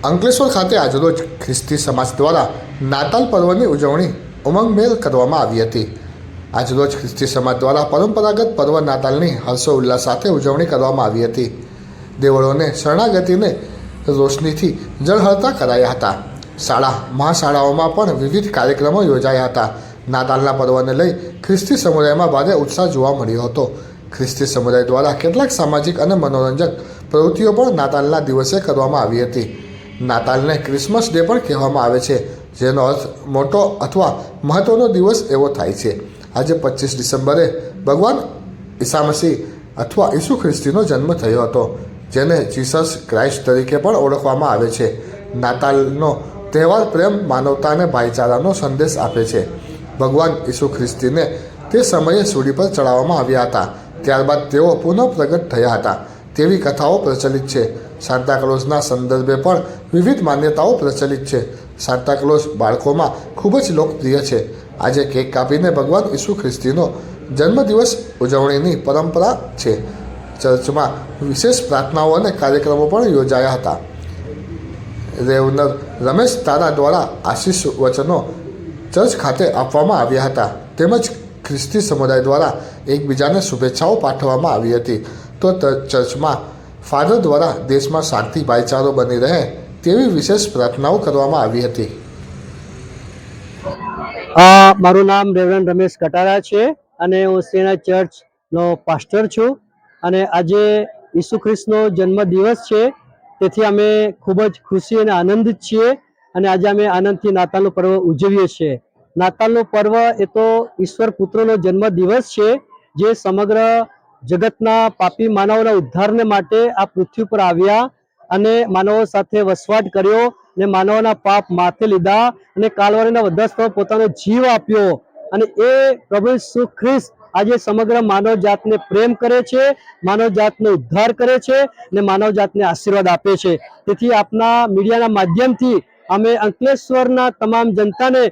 અંકલેશ્વર ખાતે આજરોજ ખ્રિસ્તી સમાજ દ્વારા નાતાલ પર્વની ઉજવણી ઉમંગભેર કરવામાં આવી હતી। આજરોજ ખ્રિસ્તી સમાજ દ્વારા પરંપરાગત પર્વ નાતાલની હર્ષોલ્લાસ સાથે ઉજવણી કરવામાં આવી હતી। દેવળોને શરણાગતિને રોશનીથી ઝળહળતા કરાયા હતા। શાળા મહાશાળાઓમાં પણ વિવિધ કાર્યક્રમો યોજાયા હતા। નાતાલના પર્વને લઈ ખ્રિસ્તી સમુદાયમાં ભારે ઉત્સાહ જોવા મળ્યો હતો। ખ્રિસ્તી સમુદાય દ્વારા કેટલાક સામાજિક અને મનોરંજક પ્રવૃત્તિઓ પણ નાતાલના દિવસે કરવામાં આવી હતી। નાતાલને ક્રિસમસ ડે પણ કહેવામાં આવે છે, જેનો અર્થ મોટો અથવા મહત્વનો દિવસ એવો થાય છે। આજે 25 ડિસેમ્બરે ભગવાન ઈસા મસીહ અથવા ઈસુ ખ્રિસ્તીનો જન્મ થયો હતો, જેને જીસસ ક્રાઇસ્ટ તરીકે પણ ઓળખવામાં આવે છે। નાતાલનો તહેવાર પ્રેમ, માનવતા અને ભાઈચારાનો સંદેશ આપે છે। ભગવાન ઈસુ ખ્રિસ્તીને તે સમયે સૂળી પર ચડાવવામાં આવ્યા હતા, ત્યારબાદ તેઓ પુનઃ પ્રગટ થયા હતા તેવી કથાઓ પ્રચલિત છે। સાન્તા ક્લોઝના સંદર્ભે પણ વિવિધ માન્યતાઓ પ્રચલિત છે। સાન્તા ક્લોઝ બાળકોમાં ખૂબ જ લોકપ્રિય છે। આજે કેક કાપીને ભગવાન ઈસુ ખ્રિસ્તીનો જન્મદિવસ ઉજવણીની પરંપરા છે। ચર્ચમાં વિશેષ પ્રાર્થનાઓ અને કાર્યક્રમો પણ યોજાયા હતા। રેવનર રમેશ તારા દ્વારા આશીષ વચનો ચર્ચ ખાતે આપવામાં આવ્યા હતા, તેમજ ખ્રિસ્તી સમુદાય દ્વારા એકબીજાને શુભેચ્છાઓ પાઠવવામાં આવી હતી। તો ચર્ચમાં ફાધર દ્વારા દેશમાં શાંતિ ભાઈચારો બની રહે તેવી વિશેષ પ્રાર્થનાઓ કરવામાં આવી હતી। મારું નામ રેવરન્ડ રમેશ કટારા છે અને હું સેના ચર્ચનો પાસ્ટર છું અને આજે ઈસુ ખ્રિસ્તનો જન્મદિવસ છે, તેથી અમે ખૂબ જ ખુશી અને આનંદિત છીએ અને આજે અમે આનંદથી નાતાલનો પર્વ ઉજવીએ છીએ। નાતાલનો પર્વ એ તો ઈશ્વર પુત્રનો જન્મદિવસ છે, જે સમગ્ર જગતના પાપી માનવના ઉદ્ધારને માટે આ પૃથ્વી પર આવ્યા અને માનવો સાથે વસવાટ કર્યો અને માનવના પાપ માથે લીધા અને કાલવારીના બધા સ્થળો પોતાનો જીવ આપ્યો અને એ પ્રભુ ઈસુ ખ્રિસ્ત આજે સમગ્ર માનવ જાતને પ્રેમ કરે છે, માનવ જાતનો ઉદ્ધાર કરે છે અને માનવ જાતને આશીર્વાદ આપે છે। તેથી આપના મીડિયાના માધ્યમથી અમે અંકલેશ્વરના તમામ જનતાને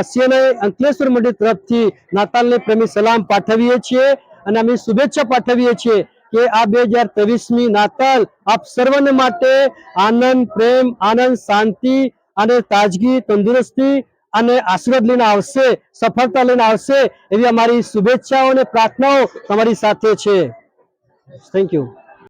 સીએનઆઈ અંકલેશ્વર મંડળ તરફથી નાતાલને પ્રેમી સલામ પાઠવીએ છીએ અને અમે શુભેચ્છા પાઠવીએ છીએ કે આ 2023મી નાતાલ આપ સર્વને માટે આનંદ, પ્રેમ, આનંદ, શાંતિ અને તાજગી, તંદુરસ્તી અને આશીર્વાદ લઈને આવશે, સફળતા લઈને આવશે એવી અમારી શુભેચ્છાઓ અને પ્રાર્થનાઓ તમારી સાથે છે। Thank you.